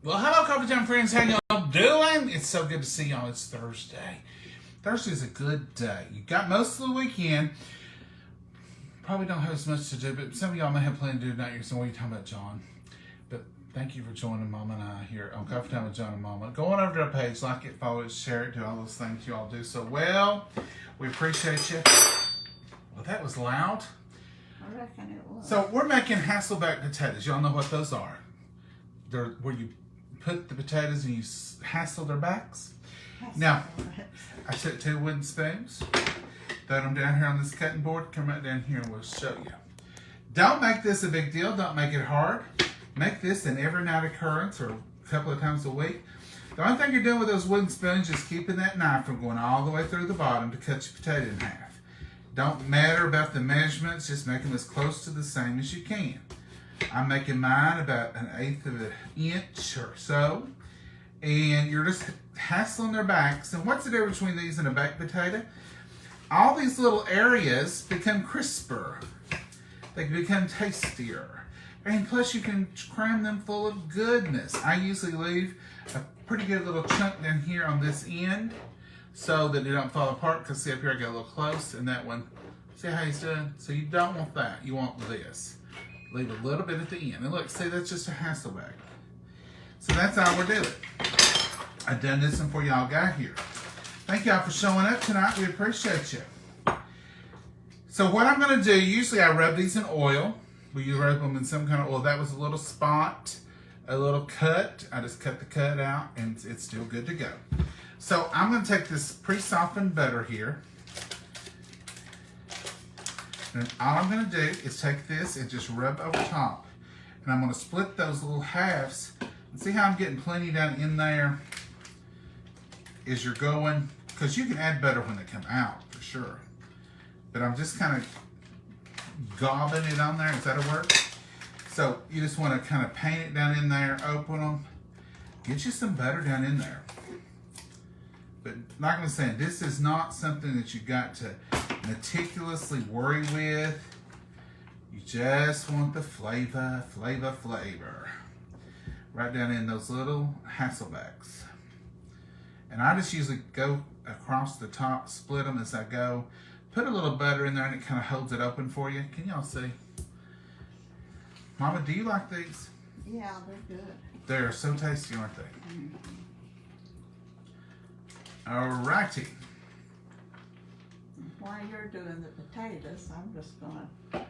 Well, hello, Coffee Time friends. How y'all doing? It's so good to see y'all. It's Thursday. Thursday's a good day. You got most of the weekend. Probably don't have as much to do, but some of y'all may have planned to do tonight. You're saying, what are you talking about, John? But thank you for joining Mama and I here on Coffee Time with John and Mama. Go on over to our page, like it, follow it, share it, do all those things you all do so well. We appreciate you. Well, that was loud. I reckon it was. So we're making Hasseback potatoes. Y'all know what those are. They're where you put the potatoes and you hassle their backs. Now, I took 2 wooden spoons, throw them down here on this cutting board, come right down here and we'll show you. Don't make this a big deal. Don't make it hard. Make this an every night occurrence or a couple of times a week. The only thing you're doing with those wooden spoons is keeping that knife from going all the way through the bottom to cut your potato in half. Don't matter about the measurements, just make them as close to the same as you can. I'm making mine about 1/8 of an inch or so. And you're just hassling their backs. And what's the difference between these and a baked potato? All these little areas become crisper. They become tastier. And plus you can cram them full of goodness. I usually leave a pretty good little chunk down here on this end so that they don't fall apart. Because see up here I got a little close and that one, see how he's doing? So you don't want that, you want this. Leave a little bit at the end. And look, see, that's just a Hasseback. So that's all we're doing. I've done this before y'all got here. Thank y'all for showing up tonight. We appreciate you. So what I'm going to do, usually I rub these in oil. We rub them in some kind of oil. That was a little spot, a little cut. I just cut the cut out and it's still good to go. So I'm going to take this pre-softened butter here. And all I'm going to do is take this and just rub over top. And I'm going to split those little halves. And see how I'm getting plenty down in there as you're going? Because you can add butter when they come out, for sure. But I'm just kind of gobbing it on there. Is that a word? So you just want to kind of paint it down in there, open them. Get you some butter down in there. But like I was saying, this is not something that you got to meticulously worry with. You just want the flavor. Right down in those little Hassebacks. And I just usually go across the top, split them as I go. Put a little butter in there and it kind of holds it open for you. Can y'all see? Mama, do you like these? Yeah, they're good. They're so tasty, aren't they? Mm-hmm. Alrighty. While you're doing the potatoes, I'm just going to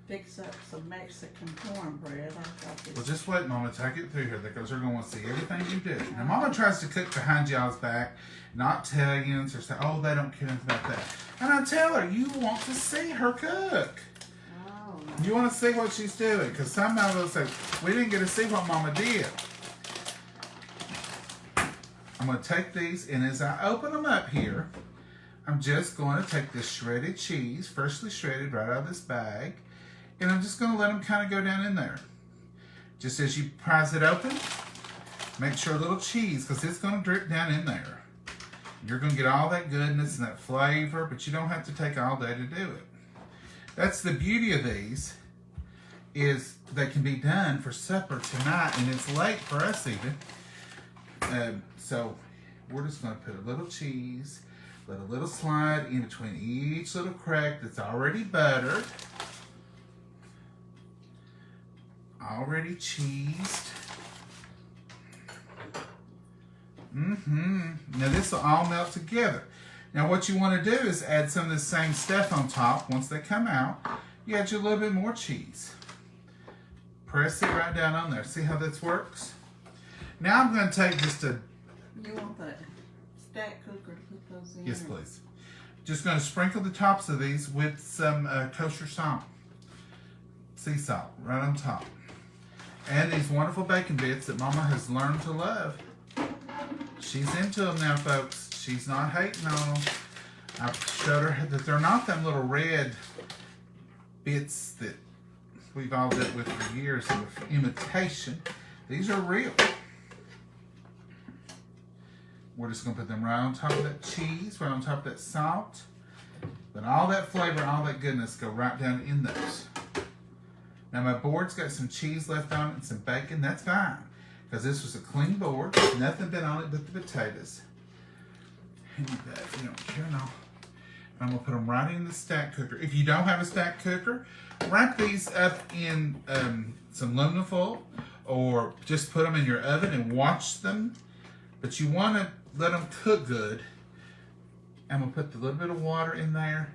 fix up some Mexican cornbread. I've got this. Well, just wait, Mama. Take it through here because they're going to want to see everything you do. Now, Mama tries to cook behind y'all's back, not tell you, or say, oh, they don't care about that. And I tell her, you want to see her cook. Oh. You want to see what she's doing. Because somebody will say, we didn't get to see what Mama did. I'm going to take these, and as I open them up here, I'm just going to take this shredded cheese, freshly shredded right out of this bag, and I'm just going to let them kind of go down in there. Just as you prise it open, make sure a little cheese, because it's going to drip down in there. You're going to get all that goodness and that flavor, but you don't have to take all day to do it. That's the beauty of these, is they can be done for supper tonight, and it's late for us even. So we're just going to put a little cheese, let a little slide in between each little crack that's already buttered. Already cheesed. Now this will all melt together. Now what you want to do is add some of the same stuff on top. Once they come out, you add you a little bit more cheese. Press it right down on there. See how this works? Now I'm going to take just a... You want the stack cooker to put those in? Yes, please. Just going to sprinkle the tops of these with some kosher salt. Sea salt right on top. And these wonderful bacon bits that Mama has learned to love. She's into them now, folks. She's not hating on them. I've showed her that they're not them little red bits that we've all dealt with for years of imitation. These are real. We're just going to put them right on top of that cheese, right on top of that salt. Let all that flavor, all that goodness go right down in those. Now my board's got some cheese left on it and some bacon. That's fine. because this was a clean board. Nothing been on it but the potatoes. Hand me that if you don't care. No. I'm going to put them right in the stack cooker. If you don't have a stack cooker, wrap these up in some aluminum foil or just put them in your oven and watch them. But you want to let them cook good. I'm going to put a little bit of water in there.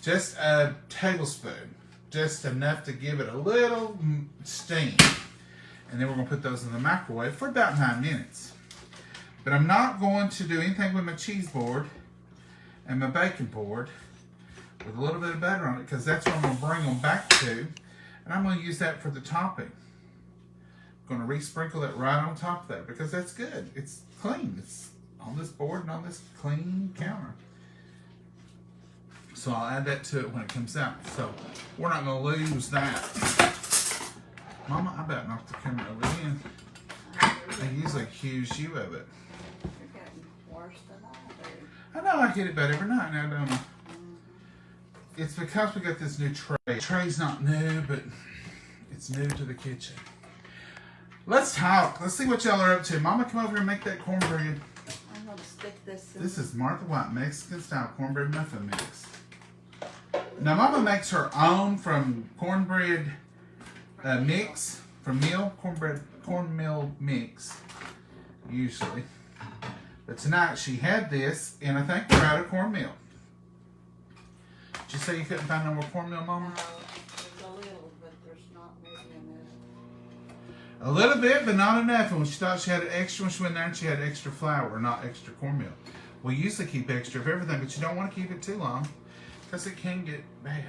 Just a tablespoon. Just enough to give it a little steam. And then we're going to put those in the microwave for about 9 minutes. But I'm not going to do anything with my cheese board and my bacon board with a little bit of butter on it, because that's what I'm going to bring them back to. And I'm going to use that for the topping. I'm going to re-sprinkle that right on top of that because that's good. It's clean. It's on this board and on this clean counter. So I'll add that to it when it comes out. So we're not going to lose that. Mama, I about knocked the camera over again. I usually accuse you of it. You're getting worse than I do. I know I get it about every night now, don't I? It's because we got this new tray. The tray's not new, but it's new to the kitchen. Let's talk. Let's see what y'all are up to. Mama, come over here and make that cornbread. I'm going to stick this in. This is Martha White Mexican style cornbread muffin mix. Now, Mama makes her own from cornbread mix, from cornmeal mix, usually. But tonight she had this, and I think we're out of cornmeal. Did you say you couldn't find no more cornmeal, Mama? No, there's a little, but there's not much in it. A little bit, but not enough. And when she thought she had extra, when she went there and she had extra flour, not extra cornmeal. We usually keep extra of everything, but you don't want to keep it too long because it can get bad.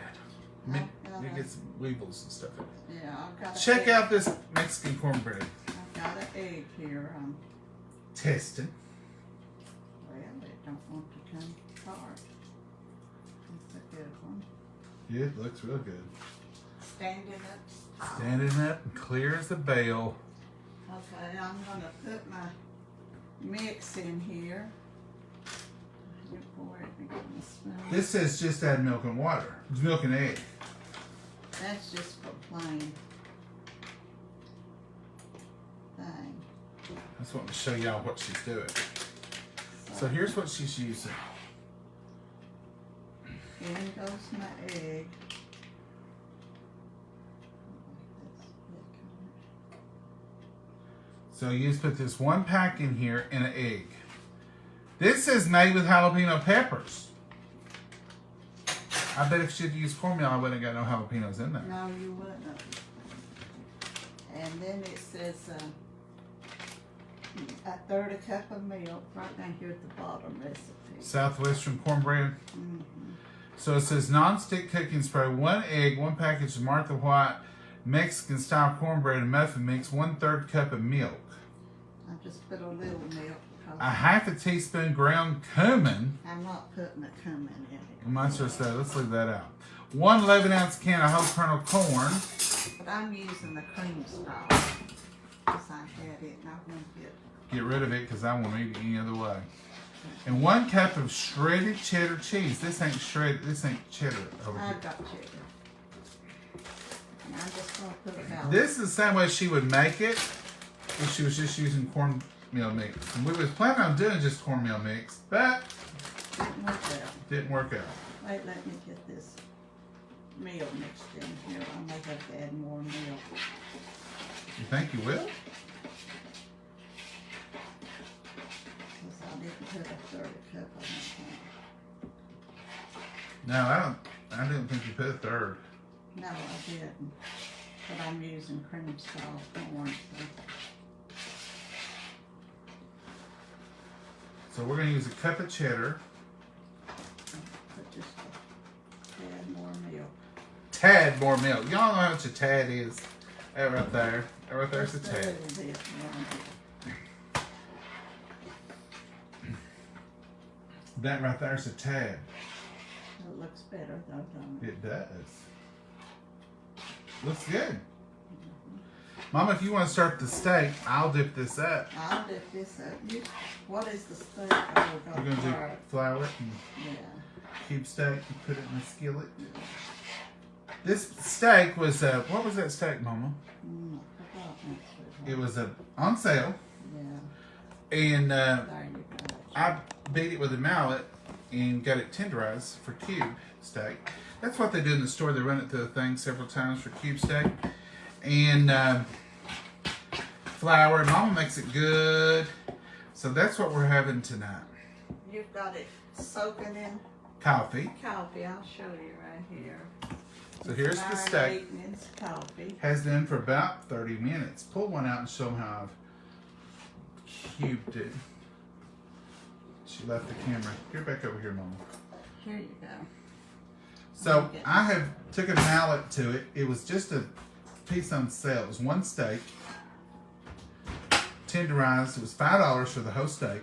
It gets weevils and stuff in it. Yeah, I've got Check out this Mexican cornbread. I've got an egg here. Testing. Well, they don't want to come apart. That's a good one. Yeah, it looks real good. Standing up tall. Standing up and clear as a bell. Okay, I'm going to put my mix in here. You pour it and get the smell. This says just add milk and water. It's milk and egg. That's just for plain thing. I just want to show y'all what she's doing. So here's what she's using. In goes my egg. So you just put this one pack in here and an egg. This is made with jalapeno peppers. I bet if she'd used cornmeal, I wouldn't have got no jalapenos in there. No, you wouldn't. And then it says a third a cup of milk right down here at the bottom recipe. Southwestern cornbread. Mm-hmm. So it says non-stick cooking spray, 1 egg, 1 package of Martha White Mexican style cornbread and muffin mix, 1/3 cup of milk. I just put a little milk. A half a teaspoon ground cumin. I'm not putting the cumin in it. I'm not sure that. Let's leave that out. 1 11-ounce can of whole kernel corn. But I'm using the cream style because I had it and I won't Get rid of it because I won't eat it any other way. And 1 cup of shredded cheddar cheese. This ain't shredded. This ain't cheddar over here. I've got cheddar. And I'm just going to put it out. This is the same way she would make it if she was just using cornmeal mix. And we was planning on doing just cornmeal mix, but Didn't work out. didn't work out. Wait, let me get this meal mixed in here. I may have to add more milk. You think you will? Because I didn't put a third cup on it. No, I didn't think you put a third. No, I didn't. But I'm using cream style corn. So we're going to use a cup of cheddar. Put just a tad more milk. Tad more milk. Y'all know how much a tad is. That right there. That right there's a Just tad. little bit more. That right there's a tad. It looks better though, don't it? It does. Looks good. Mama, if you want to start the steak, I'll dip this up. I'll dip this up. What is the steak? Oh, We're going to do flour it and Yeah. cube steak and put it in the skillet. This steak was, what was that steak, Mama? I forgot that. It was on sale, Yeah. and There you go. I beat it with a mallet and got it tenderized for cube steak. That's what they do in the store. They run it through the thing several times for cube steak. And flour. Mama makes it good. So that's what we're having tonight. You've got it soaking in Coffee. coffee. I'll show you right here. So here's the steak. Marinating in coffee. Has been for about 30 minutes. Pull one out and show them how I've cubed it. She left the camera. Get back over here, Mama. Here you go. So I have took a mallet to it. It was just a piece on sale. It was one steak, tenderized. It was $5 for the whole steak.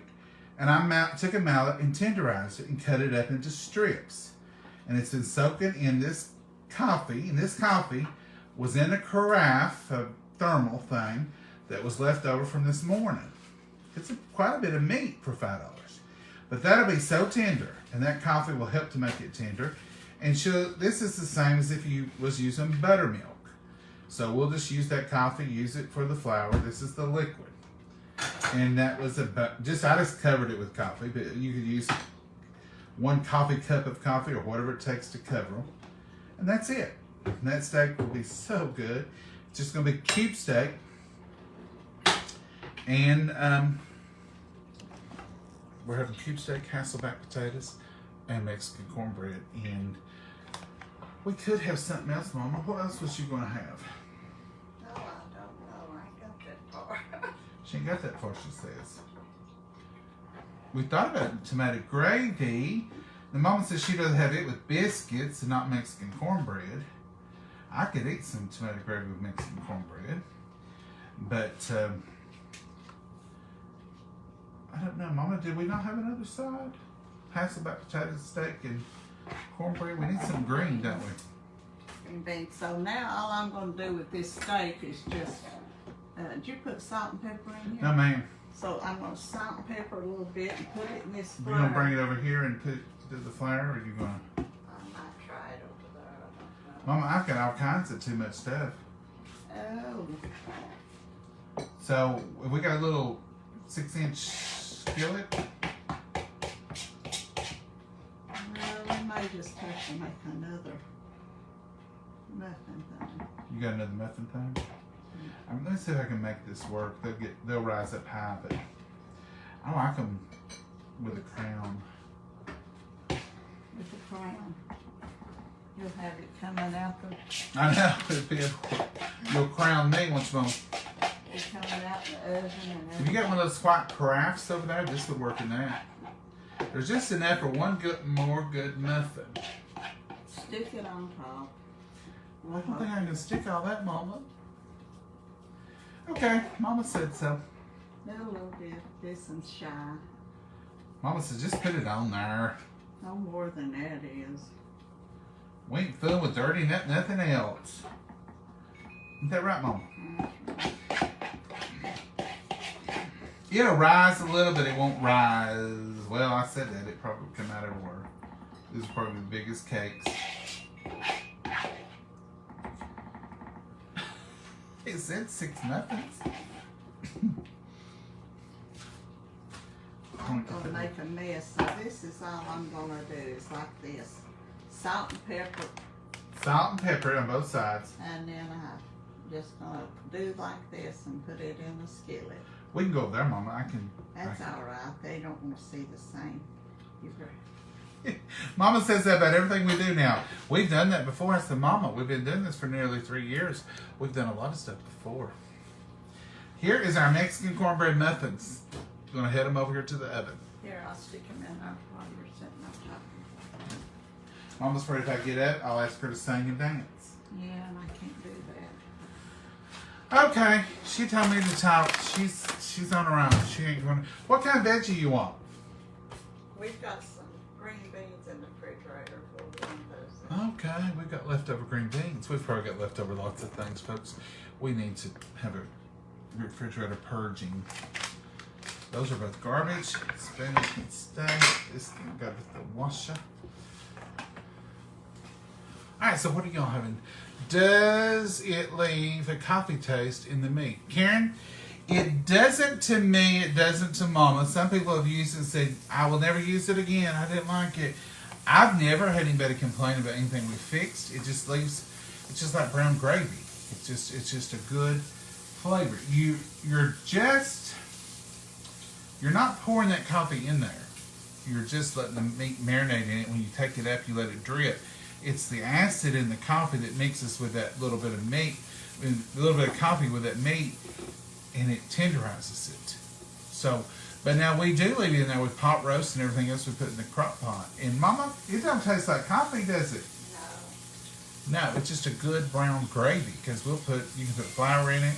And I took a mallet and tenderized it and cut it up into strips. And it's been soaking in this coffee. And this coffee was in a carafe, a thermal thing, that was left over from this morning. It's quite a bit of meat for $5. But that'll be so tender. And that coffee will help to make it tender. And this is the same as if you was using buttermilk. So we'll just use that coffee, use it for the flour. This is the liquid. And that was I just covered it with coffee, but you could use 1 coffee cup of coffee or whatever it takes to cover them. And that's it. And that steak will be so good. It's just going to be cube steak. And we're having cube steak, Hasseback potatoes, and Mexican cornbread. And we could have something else, Mama. What else was you going to have? Oh, I don't know. I ain't got that far. She ain't got that far, she says. We thought about tomato gravy. The Mama says she'd rather have it with biscuits and not Mexican cornbread. I could eat some tomato gravy with Mexican cornbread. But, I don't know. Mama, did we not have another side? Hasseback potatoes, steak, and cornbread. We need some green, don't we? Green beans. So now all I'm going to do with this steak is just, did you put salt and pepper in here? No, ma'am. So I'm going to salt and pepper a little bit and put it in this We're flour. going to bring it over here and put it to the flour, or are you going to? I might try it over there. I don't know. Mama, I've got all kinds of too much stuff. Oh. So, we got a little 6-inch skillet. Well, we may just have to make another muffin thing. You got another muffin thing? Let me see if I can make this work. They'll rise up high, but I like them with a crown. With the crown. You'll have it coming out the, I know. You'll crown me once more. it's coming out the oven and If you got one of those white crafts over there, this would work in that. There's just enough for one more good muffin. stick it on top. I don't think I can stick all that, Mama. Okay, Mama said so. A little bit, this and shy. Mama said just put it on there. No more than that is. We ain't fooling with dirty, nothing else. Isn't that right, Mama? It'll rise a little, but it won't rise. Well, I said that. It probably would come out everywhere. This is probably the biggest cakes. It said 6 muffins. I'm going to make a mess. So this is all I'm going to do. It's like this. Salt and pepper. Salt and pepper on both sides. And then I'm just going to do like this and put it in the skillet. We can go over there, Mama. That's all right. They don't want to see the same. Mama says that about everything we do now. We've done that before. I said, Mama, we've been doing this for nearly 3 years. We've done a lot of stuff before. Here is our Mexican cornbread muffins. I'm going to head them over here to the oven. Here, I'll stick them in there while you're sitting on top. Mama's afraid if I get up, I'll ask her to sing and dance. Yeah, and I can't do that. Okay, she told me to talk. She's on her own. She ain't going to. What kind of veggie you want? We've got some green beans in the refrigerator for one of those. Okay, we've got leftover green beans. We've probably got leftover lots of things, folks. We need to have a refrigerator purging. Those are both garbage. Spinach can stay. This can go with the washer. All right, so what are y'all having? Does it leave a coffee taste in the meat? Karen, it doesn't to me, it doesn't to Mama. Some people have used it and said, I will never use it again. I didn't like it. I've never had anybody complain about anything we fixed. It just leaves, it's just like brown gravy. It's just a good flavor. You're not pouring that coffee in there. You're just letting the meat marinate in it. When you take it up, you let it drip. It's the acid in the coffee that mixes with that little bit of meat, a little bit of coffee with that meat, and it tenderizes it. So, but now we do leave it in there with pot roast and everything else we put in the crock pot. And Mama, it don't taste like coffee, does it? No, it's just a good brown gravy because you can put flour in it.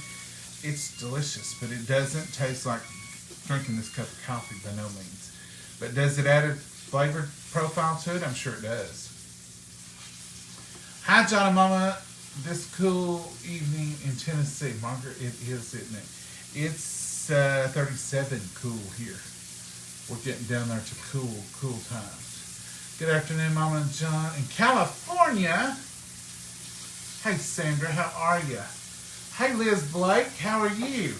It's delicious, but it doesn't taste like drinking this cup of coffee by no means. But does it add a flavor profile to it? I'm sure it does. Hi, John and Mama. This cool evening in Tennessee. Margaret, it is, isn't it? It's 37 cool here. We're getting down there to cool times. Good afternoon, Mama and John in California. Hey, Sandra, how are you? Hey, Liz Blake, how are you?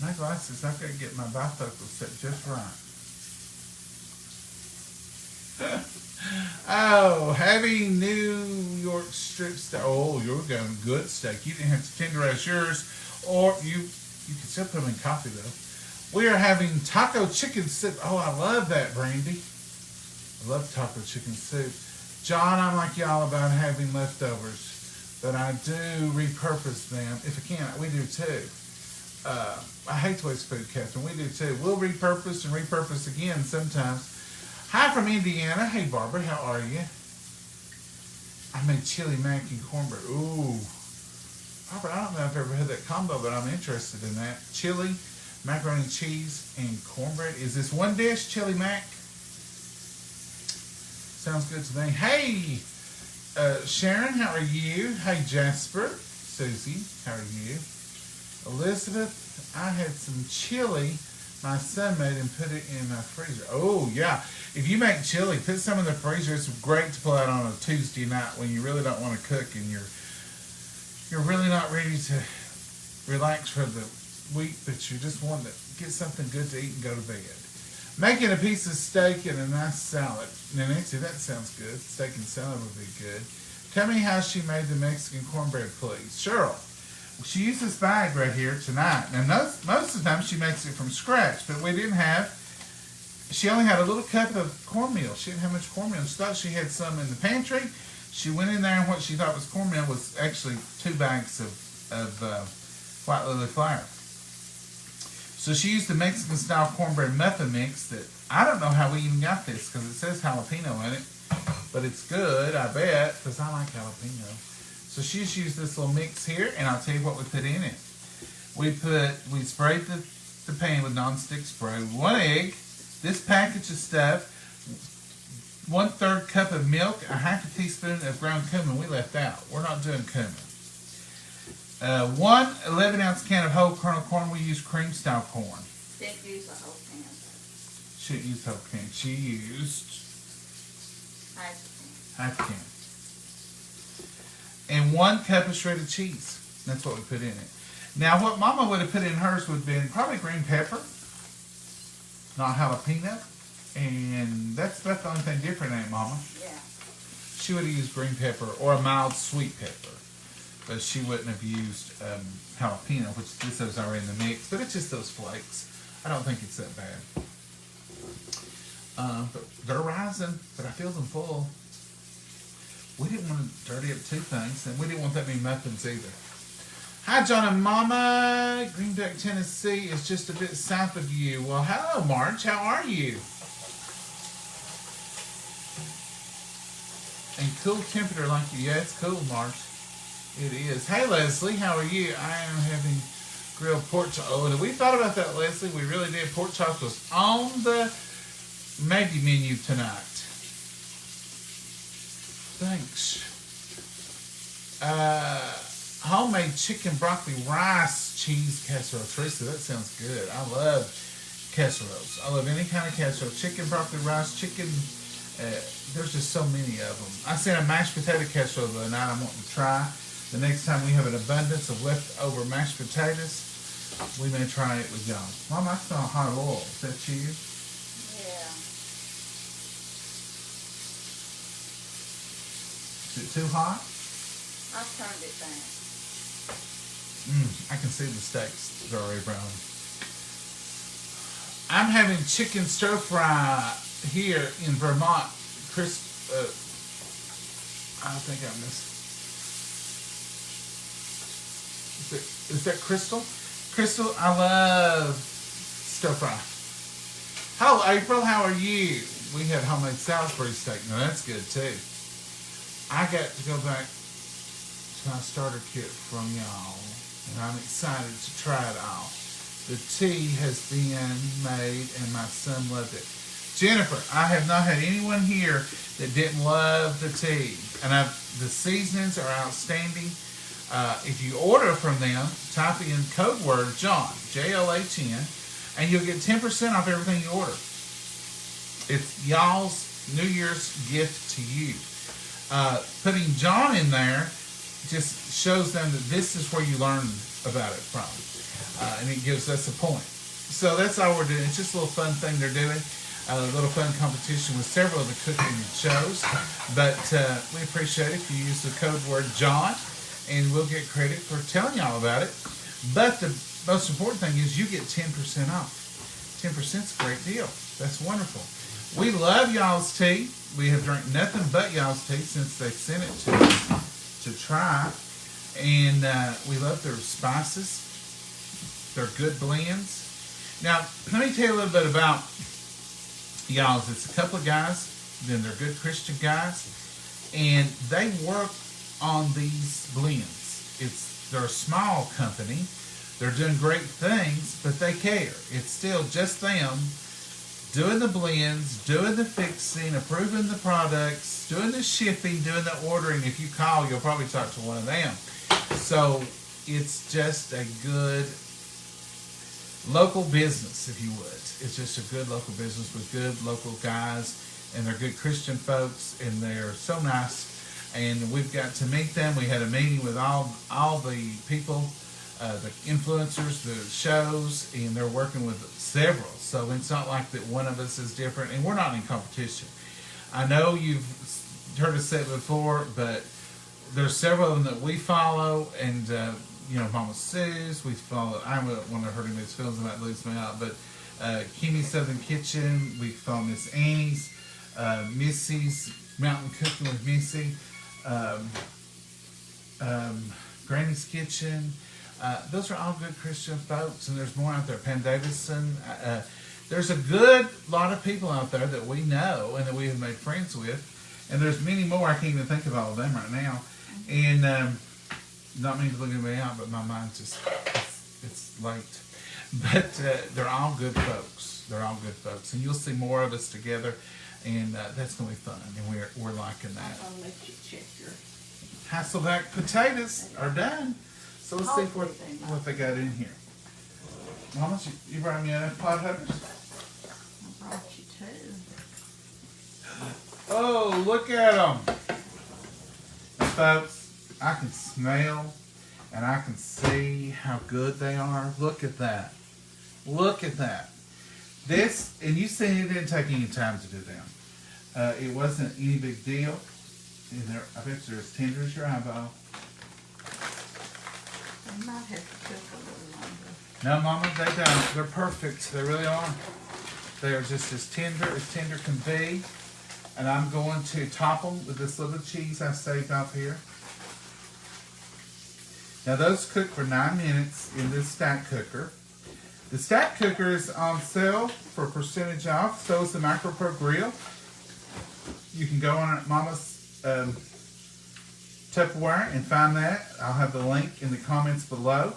My glasses, I've got to get my bifocals set just right. Oh, heavy New York strip steak. Oh, you're going good steak. You didn't have to tenderize yours, or you can still put them in coffee though. We are having taco chicken soup. Oh, I love that, Brandy. I love taco chicken soup. John, I'm like y'all about having leftovers, but I do repurpose them if I can. We do too. I hate to waste food, Catherine. We do too. We'll repurpose and repurpose again sometimes. Hi from Indiana. Hey, Barbara. How are you? I made chili mac and cornbread. Ooh. Barbara, I don't know if I've ever had that combo, but I'm interested in that. Chili, macaroni and cheese, and cornbread. Is this one dish, chili mac? Sounds good to me. Hey, Sharon. How are you? Hey, Jasper. Susie. How are you? Elizabeth, I had some chili my son made and put it in my freezer. Oh, yeah. If you make chili, put some in the freezer. It's great to pull out on a Tuesday night when you really don't want to cook and you're really not ready to relax for the week, but you just want to get something good to eat and go to bed. Making a piece of steak and a nice salad. Now, Nancy, that sounds good. Steak and salad would be good. Tell me how she made the Mexican cornbread, please. Cheryl. She used this bag right here tonight. Now, most of the time she makes it from scratch, but we didn't have, she only had a little cup of cornmeal. She didn't have much cornmeal. She thought she had some in the pantry. She went in there and what she thought was cornmeal was actually 2 bags of white lily flour. So she used the Mexican style cornbread muffin mix that, I don't know how we even got this because it says jalapeno in it, but it's good, I bet, because I like jalapeno. So she just used this little mix here, and I'll tell you what we put in it. We sprayed the pan with nonstick spray, 1 egg, this package of stuff, 1/3 cup of milk, a half a teaspoon of ground cumin we left out. We're not doing cumin. 1 11-ounce can of whole kernel corn. We use cream style corn. Didn't use the whole can. She didn't use the whole can. She used half a can. And 1 cup of shredded cheese. That's what we put in it. Now, what Mama would have put in hers would have been probably green pepper, not jalapeno. And that's the only thing different, ain't it, Mama? Yeah. She would have used green pepper or a mild sweet pepper. But she wouldn't have used jalapeno, which this is already in the mix. But it's just those flakes. I don't think it's that bad. But they're rising, but I feel them full. We didn't want to dirty up 2 things, and we didn't want that many muffins either. Hi, John and Mama. Green Duck, Tennessee is just a bit south of you. Well, hello, March. How are you? And cool temperature like you. Yeah, it's cool, March. It is. Hey, Leslie. How are you? I am having grilled pork chop. Oh, we thought about that, Leslie. We really did. Pork chop was on the maybe menu tonight. Thanks. Homemade chicken broccoli rice cheese casserole. Teresa, that sounds good. I love casseroles. I love any kind of casserole. Chicken, broccoli, rice, chicken. There's just so many of them. I seen a mashed potato casserole the other night I'm wanting to try. The next time we have an abundance of leftover mashed potatoes, we may try it with y'all. Mom, I smell hot oil. Is that you? Yeah. Is it too hot? I turned it down. I can see the steaks. They're already brown. I'm having chicken stir fry here in Vermont. I think I missed. Is that Crystal? Crystal, I love stir fry. Hello, April. How are you? We had homemade Salisbury steak. Now that's good too. I got to go back to my starter kit from y'all, and I'm excited to try it all. The tea has been made, and my son loved it. Jennifer, I have not had anyone here that didn't love the tea, and the seasonings are outstanding. If you order from them, type in code word John, J-O-H-N, and you'll get 10% off everything you order. It's y'all's New Year's gift to you. Putting John in there just shows them that this is where you learn about it from. And it gives us a point. So that's all we're doing. It's just a little fun thing they're doing. A little fun competition with several of the cooking shows. But we appreciate it if you use the code word John, and we'll get credit for telling y'all about it. But the most important thing is you get 10% off. 10% is a great deal. That's wonderful. We love y'all's tea. We have drank nothing but y'all's tea since they sent it to us to try. And we love their spices. They're good blends. Now, let me tell you a little bit about y'all's. It's a couple of guys, then they're good Christian guys, and they work on these blends. They're a small company. They're doing great things, but they care. It's still just them doing the blends, doing the fixing, approving the products, doing the shipping, doing the ordering. If you call, you'll probably talk to one of them. So it's just a good local business, if you would. It's just a good local business with good local guys, and they're good Christian folks, and they're so nice. And we've got to meet them. We had a meeting with all the people, the influencers, the shows, and they're working with several. So it's not like that one of us is different, and we're not in competition. I know you've heard us say it before, but there's several of them that we follow, and Mama Sue's, we follow. I don't want to hurt anybody's feelings about losing me out, but Kimmy's Southern Kitchen, we follow Miss Annie's, Missy's Mountain Cooking with Missy, Granny's Kitchen. Those are all good Christian folks, and there's more out there. Pam Davison. There's a good lot of people out there that we know and that we have made friends with, and there's many more. I can't even think of all of them right now. And not meaning to look anybody out, but my mind's just, it's late. But they're all good folks. They're all good folks. And you'll see more of us together, and that's going to be fun, and we're liking that. I'll let you check your... Hasseback potatoes are done. So let's see what they got in here. Mama, you brought me enough potatoes? I brought you two. Oh, look at them. And folks, I can smell and I can see how good they are. Look at that. Look at that. This, and you see it didn't take any time to do them. It wasn't any big deal. And I bet they're as tender as your eyeball. They might have to cook a little longer. No, Mama, they don't. They're perfect. They really are. They are just as tender can be. And I'm going to top them with this little cheese I saved off here. Now those cook for 9 minutes in this stack cooker. The stack cooker is on sale for percentage off. So is the Micro Pro Grill. You can go on Mama's Tupperware and find that. I'll have the link in the comments below.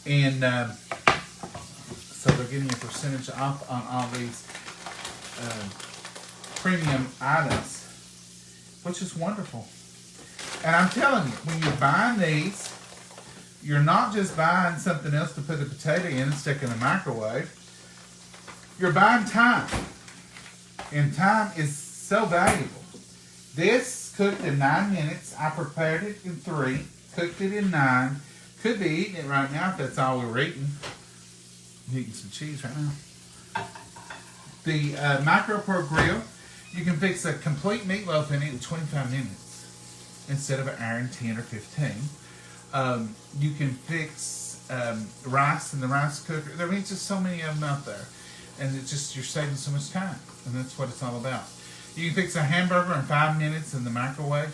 And so they're getting a percentage off on all these premium items, which is wonderful. And I'm telling you, when you're buying these, you're not just buying something else to put a potato in and stick in the microwave. You're buying time. And time is so valuable. This cooked in 9 minutes. I prepared it in 3. Cooked it in 9. Could be eating it right now if that's all we were eating. I'm eating some cheese right now. The Micro Pro Grill, you can fix a complete meatloaf in it in 25 minutes instead of an hour and 10 or 15. You can fix rice in the rice cooker. There means just so many of them out there. And it's just, you're saving so much time. And that's what it's all about. You can fix a hamburger in 5 minutes in the microwave.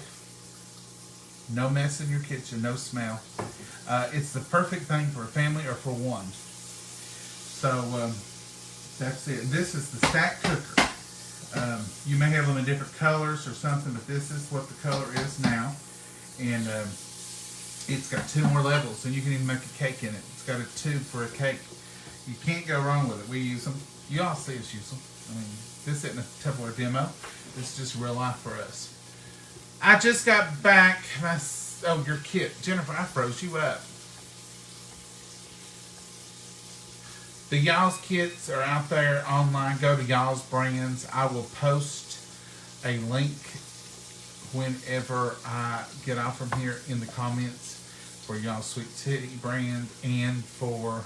No mess in your kitchen, no smell. It's the perfect thing for a family or for one. So that's it. This is the stack cooker. You may have them in different colors or something, but this is what the color is now. And it's got 2 more levels, and you can even make a cake in it. It's got a tube for a cake. You can't go wrong with it. We use them. You all see us use them. I mean, this isn't a Tupperware demo. This is just real life for us. I just got back. Oh, your kit. Jennifer, I froze you up. The Y'all's kits are out there online. Go to Y'all's Brands. I will post a link whenever I get off from here in the comments for Y'all's Sweet Tea brand and for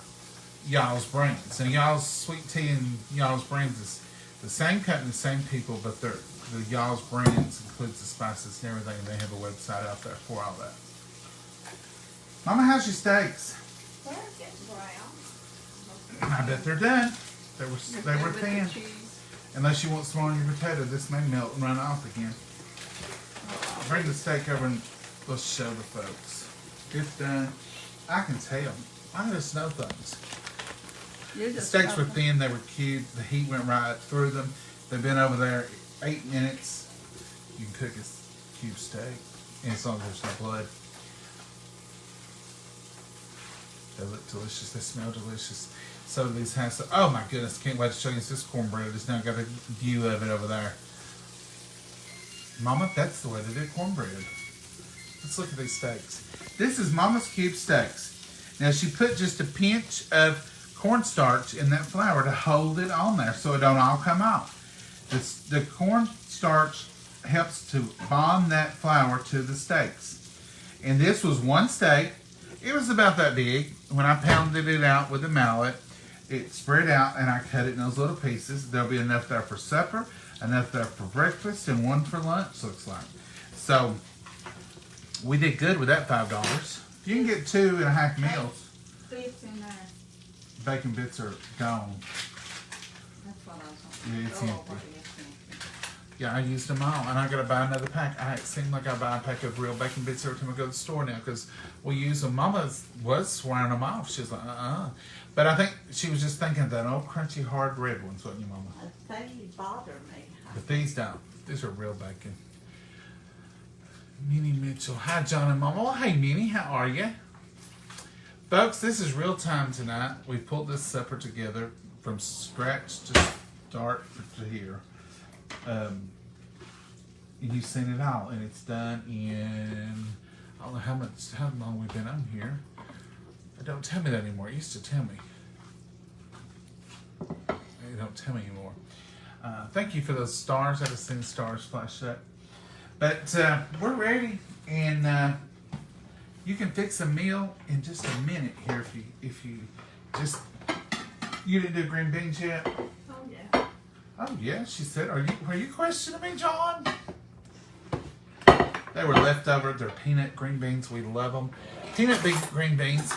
Y'all's Brands. And Y'all's Sweet Tea and Y'all's Brands is the same company, the same people, but the Y'all's Brands includes the spices and everything, and they have a website out there for all that. Mama, how's your steaks? They're getting brown. I bet they're done. They were thin. Unless you want some on your potato, this may melt and run off again. Bring the steak over and let's show the folks. It's done. I can tell. I just know things. The steaks were thin. They were cubed. The heat went right through them. They've been over there 8 minutes. You can cook a cube steak, and as long as there's no blood. They look delicious. They smell delicious. So do these oh my goodness, can't wait to show you this cornbread. It's now got a view of it over there. Mama, that's the way to do cornbread. Let's look at these steaks. This is Mama's Cube Steaks. Now she put just a pinch of cornstarch in that flour to hold it on there so it don't all come off. The cornstarch helps to bond that flour to the steaks. And this was one steak. It was about that big. When I pounded it out with a mallet, it spread out and I cut it in those little pieces. There'll be enough there for supper, enough there for breakfast, and one for lunch, looks like. So we did good with that $5. You can get 2.5 meals. Bits in there. Bacon bits are gone. That's what I was talking about. Yeah, it's empty. Yeah, I used them all, and I gotta buy another pack. It seems like I buy a pack of real bacon bits every time I go to the store now because we use them. Mama was swearing them off. She's like, But I think she was just thinking of that old crunchy hard red ones, wasn't you, Mama? They bother me. But these don't. These are real bacon. Minnie Mitchell. Hi, John and Mama. Well, hey, Minnie. How are you? Folks, this is real time tonight. We pulled this supper together from scratch to start to here. And you've seen it all, and it's done in, I don't know how long we've been on here. Don't tell me that anymore. It used to tell me. They don't tell me anymore. Thank you for those stars. I just seen stars flash up. But we're ready, and you can fix a meal in just a minute here if you just. You didn't do green beans yet? Oh yeah. Oh yeah, she said. Are you questioning me, John? They were leftover. They're peanut green beans. We love them. Peanut green beans.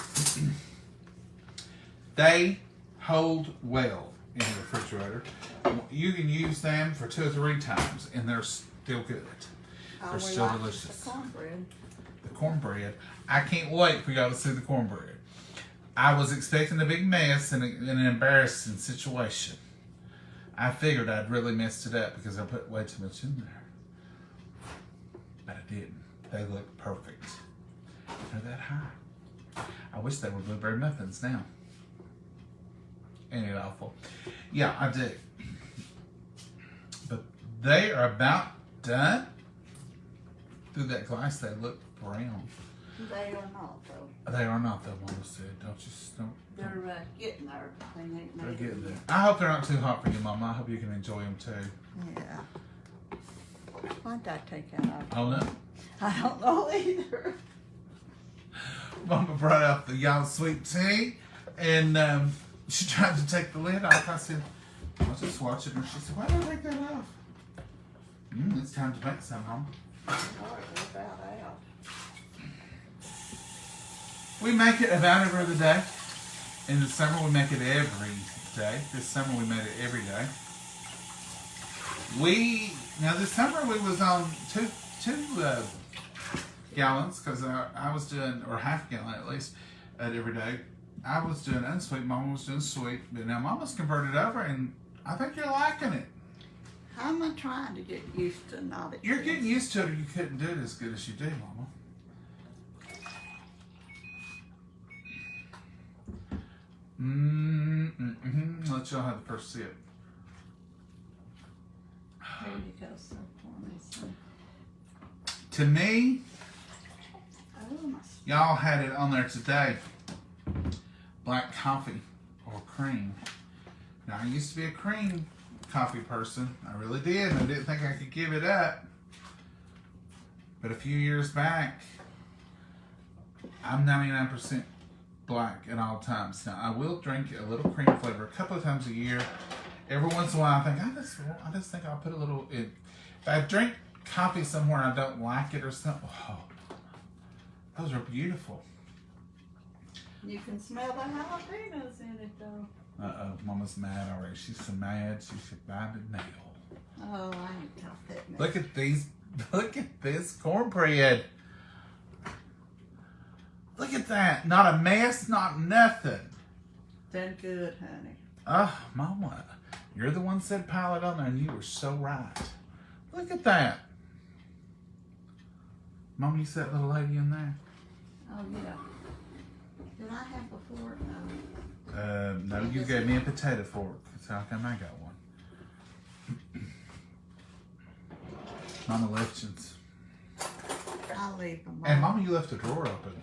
They hold well in the refrigerator. You can use them for 2 or 3 times, and they're still good. They're still delicious. The cornbread. The cornbread. I can't wait for y'all to see the cornbread. I was expecting a big mess and an embarrassing situation. I figured I'd really messed it up because I put way too much in there. But I didn't. They look perfect. They're that high. I wish they were blueberry muffins now. Ain't it awful? Yeah, I do. But they are about done. Through that glass, they look brown. They are not though. They are not, though, Mama said. Don't. They're getting there. They ain't They're made getting it there. yet. I hope they're not too hot for you, Mama. I hope you can enjoy them too. Yeah. Why'd I take that off? Oh no. I don't know either. Mama brought out the y'all sweet tea, and she tried to take the lid off. I said, I was just watching her. She said, why did I take that off? It's time to make some, Mama. Lord, we're about out. We make it about every other day. In the summer, we make it every day. This summer, we made it every day. Now this summer we was on two gallons because I was doing, or half gallon at least, every day. I was doing unsweet. Mama was doing sweet, but now Mama's converted over, and I think you're liking it. I'm trying to get used to not. You're getting used to it, or you couldn't do it as good as you do, Mama. Let y'all have the first sip. There you go, so for me, so. To me, Oh, my. y'all had it on there today. Black coffee or cream. Now, I used to be a cream coffee person. I really did. I didn't think I could give it up. But a few years back, I'm 99% black at all times. Now, I will drink a little cream flavor a couple of times a year. Every once in a while, I think, I just think I'll put a little in. If I drink coffee somewhere and I don't like it or something, oh, those are beautiful. You can smell the jalapenos in it though. Uh-oh, Mama's mad already. She's so mad, she should bite a nail. Oh, I ain't got that much. Look at these, look at this cornbread. Look at that. Not a mess, not nothing. Done good, honey. Oh, Mama, you're the one that said pile it on there, and you were so right. Look at that. Mama, you see that little lady in there? Oh, yeah. Did I have a fork? No. No, you gave me a potato fork. That's how come I got one. Mama Lifton's. I'll leave them. And Mama, you left the drawer open.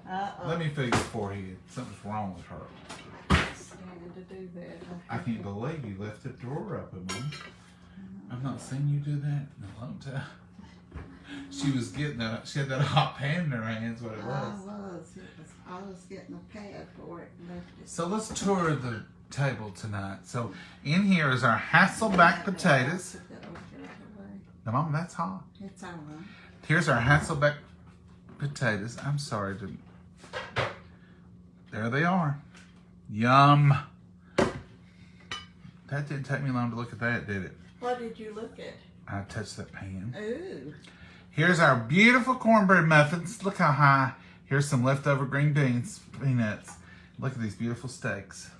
Uh-oh. Let me feel your forehead. Something's wrong with her. I can't stand to do that. I can't believe you left the drawer open, Mama. I've not seen you do that in a long time. She was getting that. She had that hot pan in her hands. What it was. I was getting a pad for it and left it. So let's tour the table tonight. So in here is our Hasseback potatoes. Now, Mama, that's hot. It's all right. Here's our Hasseback potatoes. I'm sorry. There they are. Yum. That didn't take me long to look at that, did it? What did you look at? I touched that pan. Ooh. Here's our beautiful cornbread muffins. Look how high. Here's some leftover green beans, peanuts. Look at these beautiful steaks.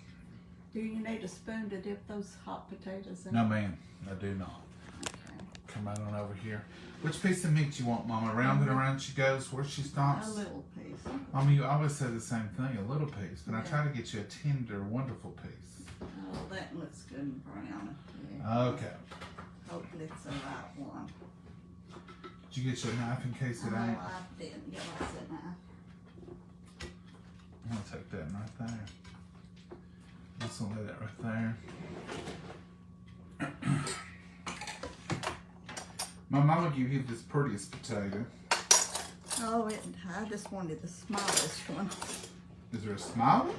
Do you need a spoon to dip those hot potatoes in? No, ma'am, I do not. Okay. Come right on over here. Which piece of meat you want, Mama? Round and around she goes, where she stops? A little piece. Mama, you always say the same thing, a little piece. But I try to get you a tender, wonderful piece. Oh, that looks good and brown. Yeah. Okay. Hopefully it's the right one. Did you get your knife in case it ain't? I didn't get my knife. I'm gonna take that right there. Let's lay that right there. My mama gave you this prettiest potato. Oh, I just wanted the smallest one. Is there a small one?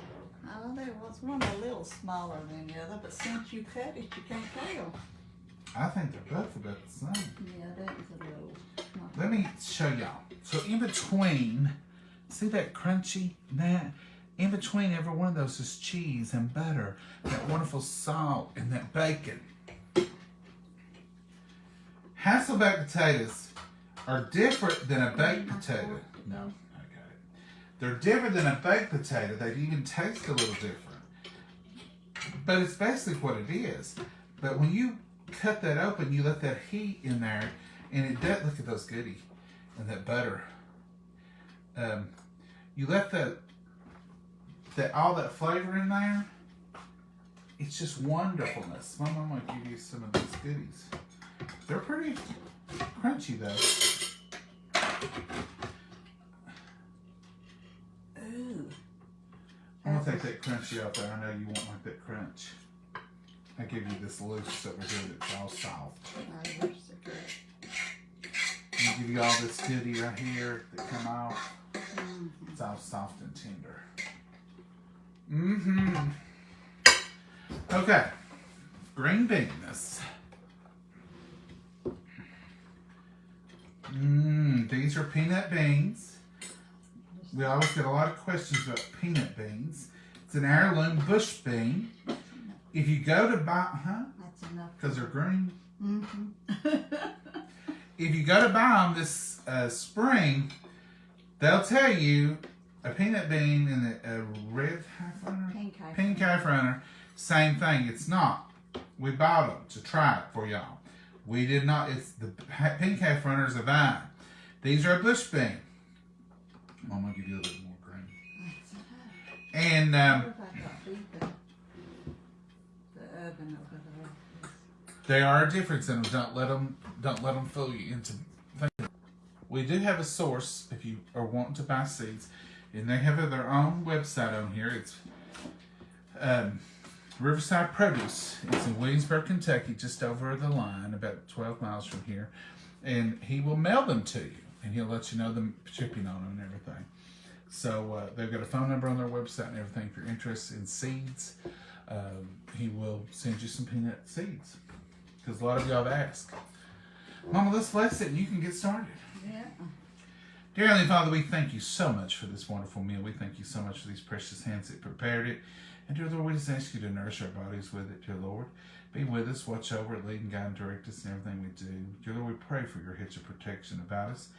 Oh, there was one a little smaller than the other, but since you cut it, you can't tell. I think they're both about the same. Yeah, that was a little. Let me show y'all. So in between, see that crunchy, that? In between every one of those is cheese and butter, that wonderful salt and that bacon. Hasselback potatoes are different than a baked potato. No, I got it. They're different than a baked potato. They even taste a little different. But it's basically what it is. But when you cut that open, you let that heat in there, and it does, look at those goodies and that butter. You let all that flavor in there. It's just wonderfulness. My mom might give you some of these goodies. They're pretty crunchy though. gonna take that crunchy out there. I know you won't like that crunch. I give you this loose over here that's all soft. I give you all this goodie right here that come out. It's all soft and tender. Okay. Green beans. These are peanut beans. We always get a lot of questions about peanut beans. It's an heirloom bush bean. If you go to buy, That's enough. because they're green. If you go to buy them this spring, they'll tell you a peanut bean and a red half runner, pink half runner, same thing. It's not. We bought them to try it for y'all. We did not. It's the pink half runner is a vine. These are a bush bean. I'm gonna give you a little more green. And they are a difference in them. Don't let them fool you into thinking. We do have a source if you are wanting to buy seeds, and they have their own website on here. It's Riverside Produce. It's in Williamsburg, Kentucky, just over the line, about 12 miles from here. And he will mail them to you, and he'll let you know the shipping on them and everything. So they've got a phone number on their website and everything. If you're interested in seeds, he will send you some peanut seeds, because a lot of y'all have asked. Mama, let's bless it and you can get started. Yeah. Dear Heavenly Father, we thank you so much for this wonderful meal. We thank you so much for these precious hands that prepared it. And dear Lord, we just ask you to nourish our bodies with it, dear Lord. Be with us, watch over it, lead and guide and direct us in everything we do. Dear Lord, we pray for your hedge of protection about us.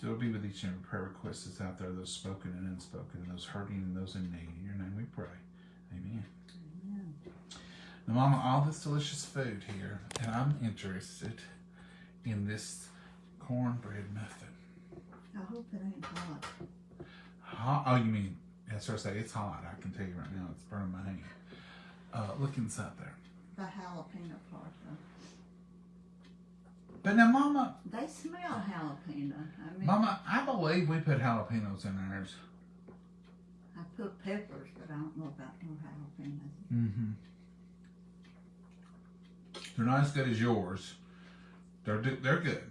Dear Lord, be with each and every prayer request that's out there, those spoken and unspoken, and those hurting and those in need. In your name we pray. Amen. Amen. Now, Mama, all this delicious food here, and I'm interested in this cornbread muffin. I hope it ain't hot. Hot? Oh, you mean, that's what I say, it's hot. I can tell you right now, it's burning my hand. Look inside there. The jalapeno part, though. But now, Mama. They smell jalapeno. I mean, Mama, I believe we put jalapenos in ours. I put peppers, but I don't know about no jalapenos. Mm-hmm. They're not as good as yours. They're good.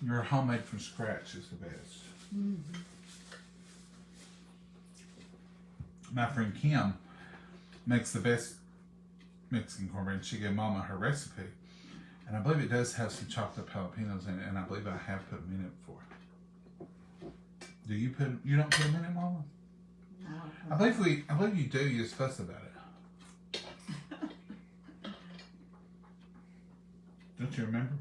Your homemade from scratch is the best. Mm-hmm. My friend Kim makes the best Mexican cornbread. She gave Mama her recipe. And I believe it does have some chopped up jalapenos in it, and I believe I have put them in it before. Do you don't put them in it, Mama? No. I believe you do. You're supposed about it. Don't you remember?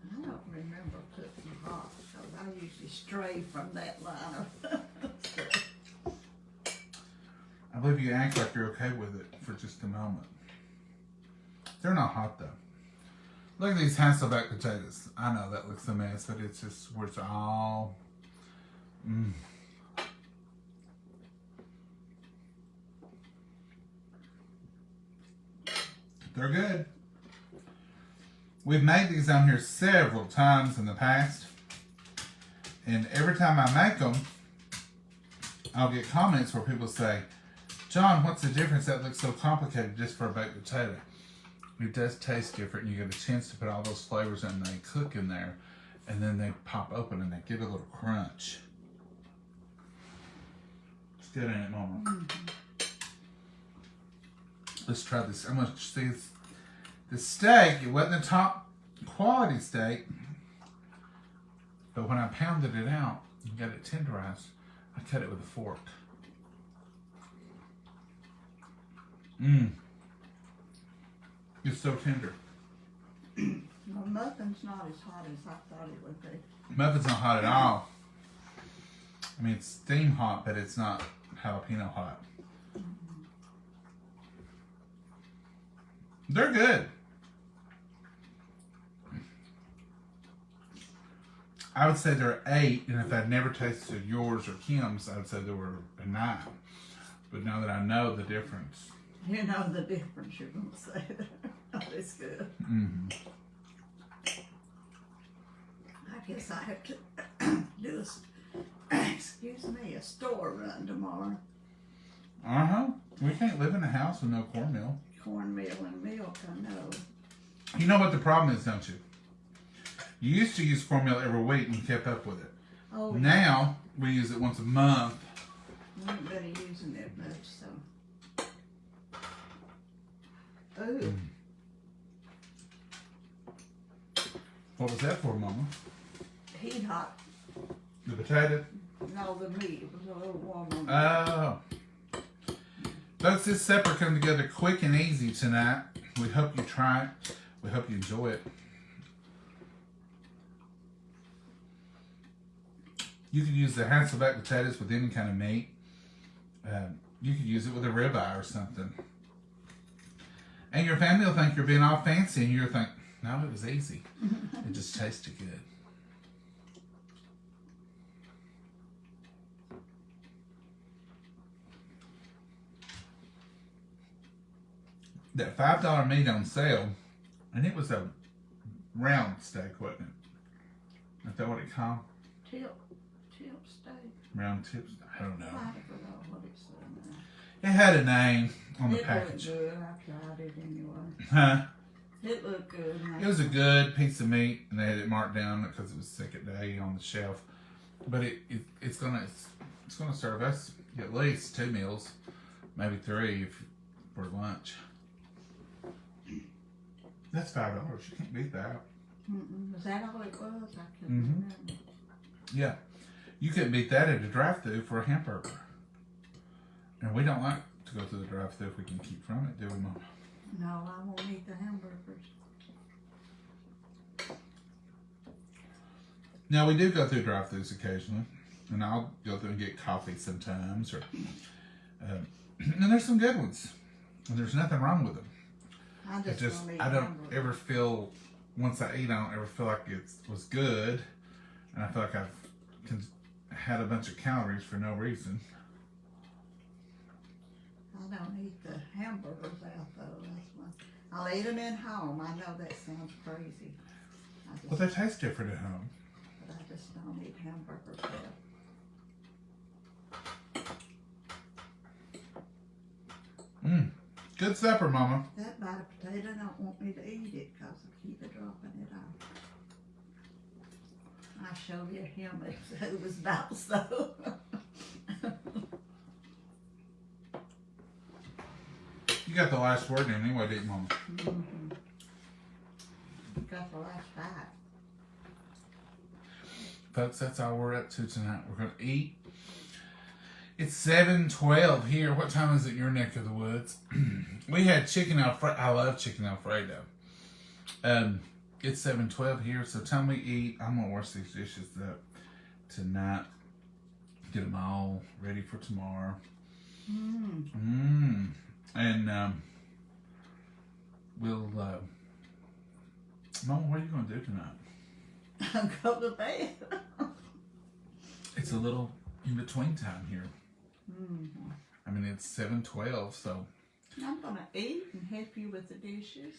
I don't remember putting hot, because I usually stray from that line of stuff. I believe you act like you're okay with it for just a moment. They're not hot though. Look at these Hasseback potatoes. I know that looks a mess, but it's just where it's all. They're good. We've made these on here several times in the past, and every time I make them, I'll get comments where people say, John, what's the difference? That looks so complicated just for a baked potato. It does taste different. You get a chance to put all those flavors in, they cook in there, and then they pop open and they get a little crunch. It's good, ain't it, Mama? Mm-hmm. Let's try this. I'm going to see the steak. It wasn't the top quality steak, but when I pounded it out and got it tenderized, I cut it with a fork. It's so tender. Well, muffin's not as hot as I thought it would be. Muffin's not hot at all. I mean, it's steam hot, but it's not jalapeno hot. They're good. I would say they're 8, and if I'd never tasted yours or Kim's, I would say they were a 9. But now that I know the difference. You know the difference, you're going to say that. Oh, it's good. Mm-hmm. I guess I have to do excuse me, a store run tomorrow. Uh-huh. We can't live in a house with no cornmeal. Cornmeal and milk, I know. You know what the problem is, don't you? You used to use cornmeal every week and you kept up with it. Oh, yeah. Now, we use it once a month. We ain't really using it much, so. Ooh. What was that for, Mama? Heat hot. The potato? No, the meat. It was a little warm on Oh. Folks, this supper come together quick and easy tonight. We hope you try it. We hope you enjoy it. You could use the Hasseback potatoes with any kind of meat. You could use it with a ribeye or something. And your family will think you're being all fancy and you'll think, no, it was easy. It just tasted good. That $5 meat on sale, and it was a round steak, wasn't it? Is that what it called? Tip steak. Round tips? I don't know. I forgot what it said. It had a name on the It package. looked good. I tried it anyway. Huh? It looked good. It was a good piece of meat, and they had it marked down because it was second day on the shelf. But it's gonna serve us at least 2 meals, maybe 3 for lunch. That's $5. You can't beat that. Was that all it was? I couldn't remember. Yeah, you couldn't beat that at a drive-thru for a hamburger. And we don't like to go to the drive-thru if we can keep from it, do we, Mom? No, I won't eat the hamburgers. Now, we do go through drive-thrus occasionally, and I'll go through and get coffee sometimes, or and there's some good ones, and there's nothing wrong with them. I don't eat I don't hamburgers. ever feel, once I eat, I don't ever feel like it was good, and I feel like I've had a bunch of calories for no reason. I don't eat the hamburgers out though. That's why. I'll eat them at home. I know that sounds crazy. Well, they taste different at home. But I just don't eat hamburgers out. Good supper, Mama. That bite of potato don't want me to eat it because I keep dropping it off. I showed you him who was about so. You got the last word in anyway, didn't you, Mama? Got the last bite. Folks, that's all we're up to tonight. We're going to eat. It's 7:12 here. What time is it in your neck of the woods? We had chicken Alfredo. I love chicken Alfredo. It's 7:12 here, so time we eat. I'm going to wash these dishes up tonight. Get them all ready for tomorrow. And we'll... Mama, what are you going to do tonight? I'll go to bed. It's a little in-between time here. I mean, it's 7:12, so... I'm going to eat and help you with the dishes.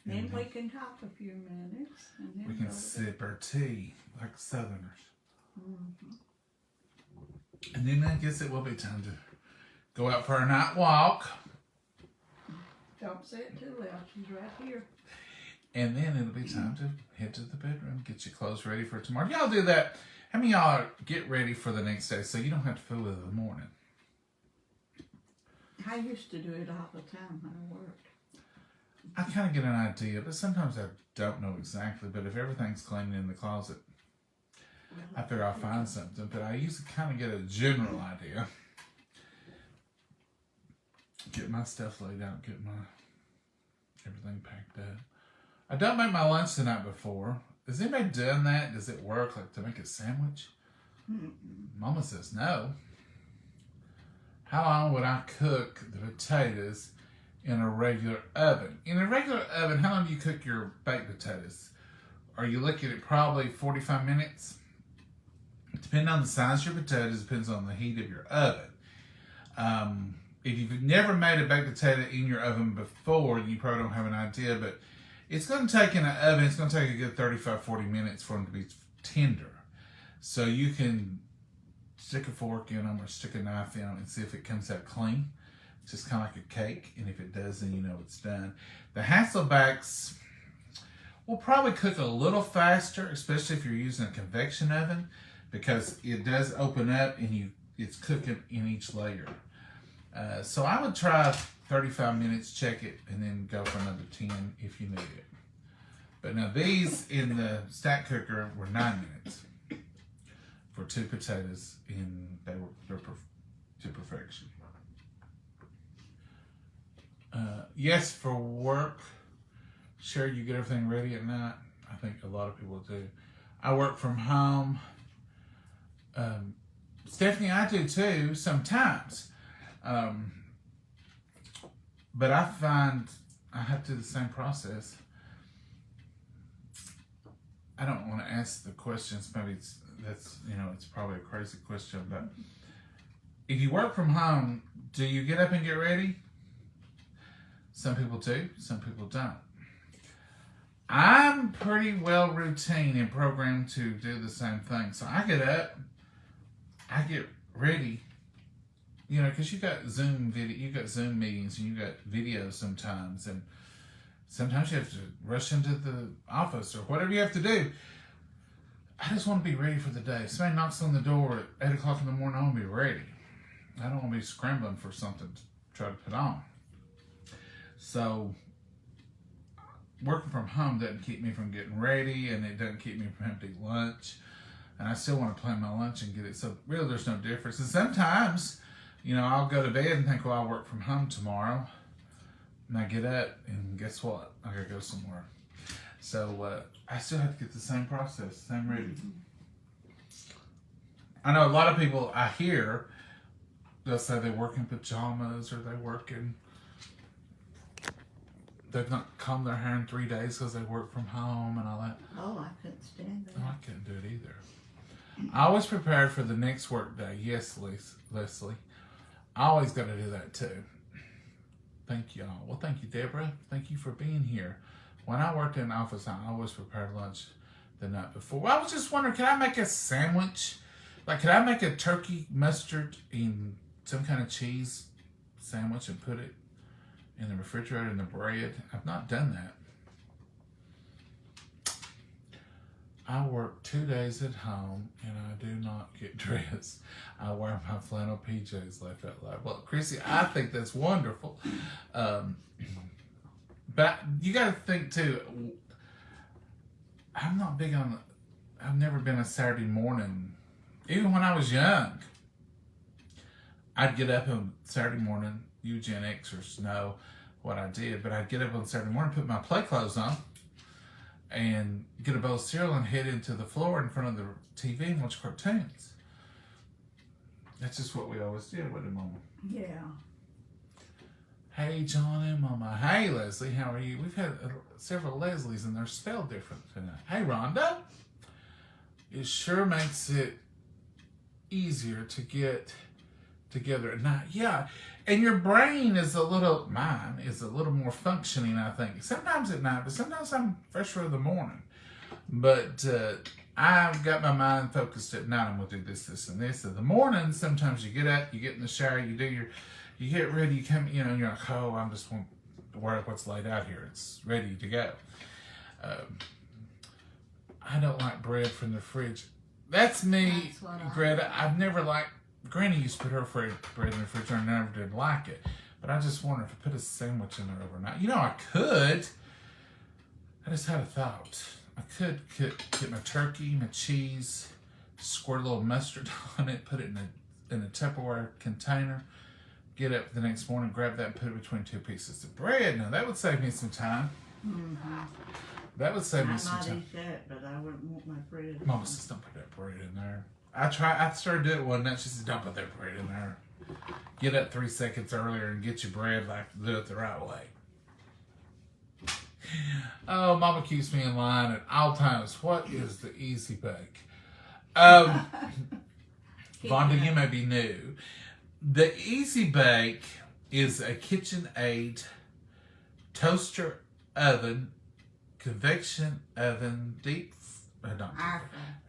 Then we can talk a few minutes. And then we can sip our tea like Southerners. And then I guess it will be time to go out for a night walk. Don't say it too loud. She's right here. And then it'll be time to head to the bedroom, get your clothes ready for tomorrow. Y'all do that. How many of y'all get ready for the next day so you don't have to fool with it in the morning? I used to do it all the time when I worked. I kind of get an idea, but sometimes I don't know exactly. But if everything's clean in the closet, I figure I'll find something. But I usually kind of get a general idea. Get my stuff laid out, get my everything packed up. I don't make my lunch the night before. Has anybody done that? Does it work, like to make a sandwich? Mama says no. How long would I cook the potatoes in a regular oven? In a regular oven, how long do you cook your baked potatoes? Are you looking at probably 45 minutes? Depending on the size of your potatoes, depends on the heat of your oven. If you've never made a baked potato in your oven before, you probably don't have an idea, but it's going to take in an oven, it's going to take a good 35-40 minutes for them to be tender. So you can stick a fork in them or stick a knife in them and see if it comes out clean. It's just kind of like a cake, and if it does, then you know it's done. The Hassebacks will probably cook a little faster, especially if you're using a convection oven, because it does open up and it's cooking in each layer. So I would try 35 minutes, check it, and then go for another 10 if you need it. But now these in the stack cooker were 9 minutes for 2 potatoes, and they're to perfection. Yes, for work, sure, you get everything ready at night. I think a lot of people do. I work from home. Stephanie, I do too sometimes. But I find I have to do the same process. I don't want to ask the questions. Maybe it's probably a crazy question, but if you work from home, do you get up and get ready? Some people do, some people don't. I'm pretty well routine and programmed to do the same thing. So I get up, I get ready, because you got Zoom meetings, and you got videos sometimes, and sometimes you have to rush into the office or whatever you have to do. I just want to be ready for the day. If somebody knocks on the door at 8 o'clock in the morning, I want to be ready. I don't want to be scrambling for something to try to put on. So working from home doesn't keep me from getting ready, and it doesn't keep me from having to eat lunch. And I still want to plan my lunch and get it. So really there's no difference. And sometimes, I'll go to bed and think, well, I'll work from home tomorrow. And I get up, and guess what? I gotta go somewhere. So I still have to get the same process, same ready. I know a lot of people I hear, they'll say they work in pajamas, or they've not combed their hair in 3 days because they work from home and all that. Oh, I couldn't stand that. No, I couldn't do it either. I always prepared for the next work day. Yes, Leslie. I always got to do that too. Thank y'all. Well, thank you, Deborah. Thank you for being here. When I worked in the office, I always prepared lunch the night before. Well, I was just wondering, can I make a sandwich? Could I make a turkey, mustard, and some kind of cheese sandwich and put it in the refrigerator in the bread? I've not done that. I work 2 days at home, and I do not get dressed. I wear my flannel PJs left out loud. Well, Chrissy, I think that's wonderful. But you got to think too, I'm not big on, I've never been a Saturday morning. Even when I was young, I'd get up on Saturday morning. You Gen Xers know what I did, but I'd get up on Saturday morning, put my play clothes on, and get a bowl of cereal and head into the floor in front of the TV and watch cartoons. That's just what we always did with it, Mama. Yeah. Hey, John and Mama. Hey, Leslie, how are you? We've had several Leslies, and they're spelled different tonight. Hey, Rhonda. It sure makes it easier to get together at night. Yeah, and your brain is mine is a little more functioning, I think. Sometimes at night, but sometimes I'm fresher in the morning. But I've got my mind focused at night. I'm going to do this, this, and this. In the morning, sometimes you get up, you get in the shower, you get ready, you come, you're like, oh, I'm just want to worry about what's laid out here. It's ready to go. I don't like bread from the fridge. That's me, Greta. I've never liked, Granny used to put her bread in the fridge, and I never did like it. But I just wonder if I put a sandwich in there overnight. I could. I just had a thought. I could get my turkey, my cheese, squirt a little mustard on it, put it in a Tupperware container, get up the next morning, grab that and put it between 2 pieces of bread. Now, that would save me some time. Mm-hmm. That would save me some time. I might eat that, but I wouldn't want my bread. Mama says, don't put that bread in there. I started doing it one night. She said, don't put that bread in there. Get up 3 seconds earlier and get your bread, do it the right way. Oh, Mama keeps me in line at all times. What is the Easy Bake? Vonda, you may be new. The Easy Bake is a KitchenAid toaster oven, convection oven,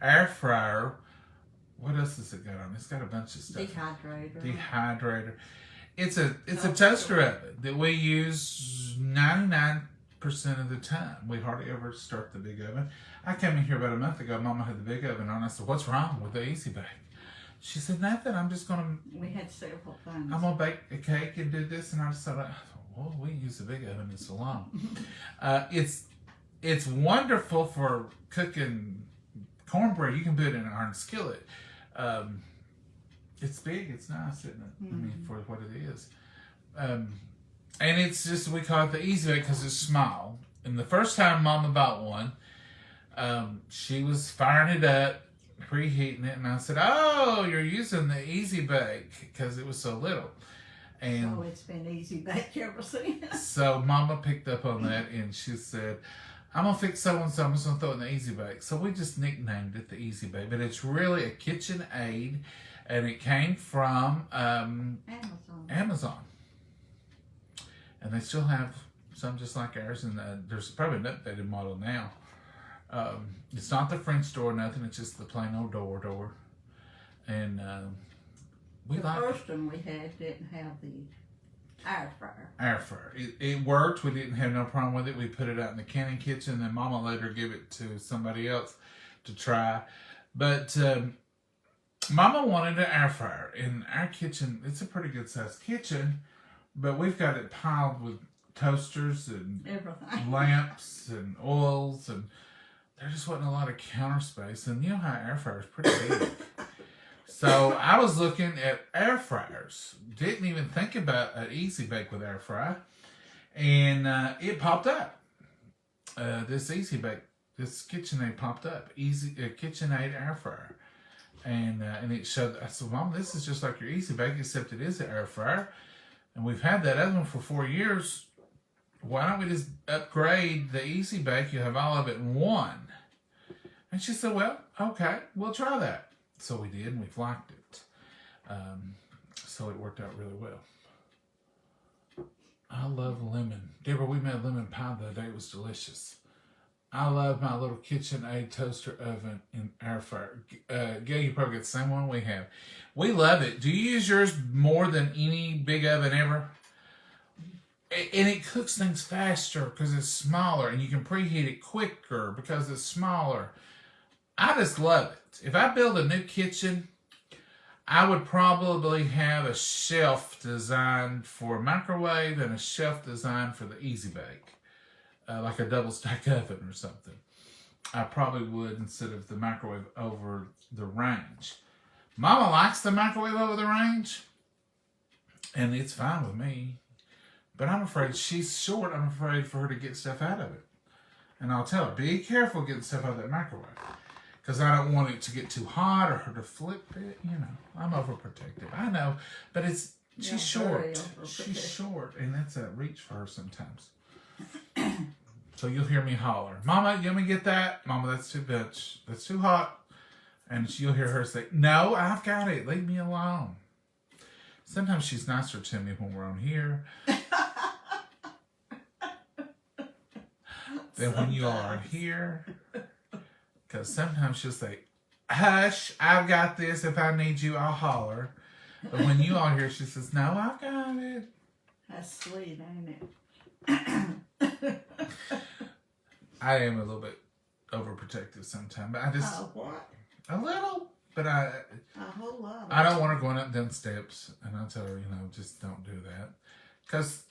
air fryer what else has it got on? It's got a bunch of stuff. Dehydrator. It's a toaster oven that we use 99% of the time. We hardly ever start the big oven. I came in here about a month ago. Mama had the big oven on. I said, "What's wrong with the Easy Bake?" She said, "Nothing. I'm just gonna." We had several things. I'm gonna bake a cake and do this, and I just thought, "Well, we use the big oven in so long." It's wonderful for cooking cornbread. You can put it in an iron skillet. It's big. It's nice, isn't it? I mean, for what it is. And it's just, we call it the Easy Bake because it's small. And the first time Mama bought one, she was firing it up, preheating it, and I said, "Oh, you're using the Easy Bake," because it was so little. And so it's been Easy Bake ever since. So Mama picked up on that, and she said, "I'm going to fix so-and-so, I'm just going to throw it in the Easy Bake." So we just nicknamed it the Easy Bake, but it's really a kitchen aid, and it came from Amazon. And they still have some just like ours, and there's probably an updated model now. It's not the French door or nothing, it's just the plain old door. And we the like first one we had didn't have the air fryer. It worked. We didn't have no problem with it. We put it out in the canning kitchen, and Mama later give it to somebody else to try. But Mama wanted an air fryer. In our kitchen, it's a pretty good sized kitchen, but we've got it piled with toasters and everything, lamps and oils, and there just wasn't a lot of counter space. And you know how air fryer is pretty big. So I was looking at air fryers. Didn't even think about an Easy Bake with air fry, and it popped up. This Easy Bake, this KitchenAid popped up. KitchenAid air fryer, and it showed. I said, "Mom, this is just like your Easy Bake, except it is an air fryer, and we've had that other one for 4 years. Why don't we just upgrade the Easy Bake? You have all of it in one." And she said, "Well, okay, we'll try that." So we did, and we've liked it. So it worked out really well. I love lemon. Deborah, we made lemon pie the other day. It was delicious. I love my little KitchenAid toaster oven and air fryer. Gail, you probably get the same one we have. We love it. Do you use yours more than any big oven ever? And it cooks things faster because it's smaller, and you can preheat it quicker because it's smaller. I just love it. If I build a new kitchen, I would probably have a shelf designed for a microwave and a shelf designed for the Easy Bake, like a double stack oven or something. I probably would, instead of the microwave over the range. Mama likes the microwave over the range, and it's fine with me. But I'm afraid she's short. I'm afraid for her to get stuff out of it. And I'll tell her, be careful getting stuff out of that microwave, because I don't want it to get too hot or her to flip it. You know, I'm overprotective. I know, but she's short. She's short, and that's a reach for her sometimes. So you'll hear me holler, "Mama, you want me to get that? Mama, that's too much. That's too hot." And you'll hear her say, "No, I've got it. Leave me alone." Sometimes she's nicer to me when we're on here than when you all are here. Because sometimes she'll say, "Hush, I've got this. If I need you, I'll holler." But when you all hear, she says, "No, I've got it." That's sweet, ain't it? I am a little bit overprotective sometimes, but I just what? A little, but a whole lot. I don't want her going up and down steps, and I tell her, just don't do that, because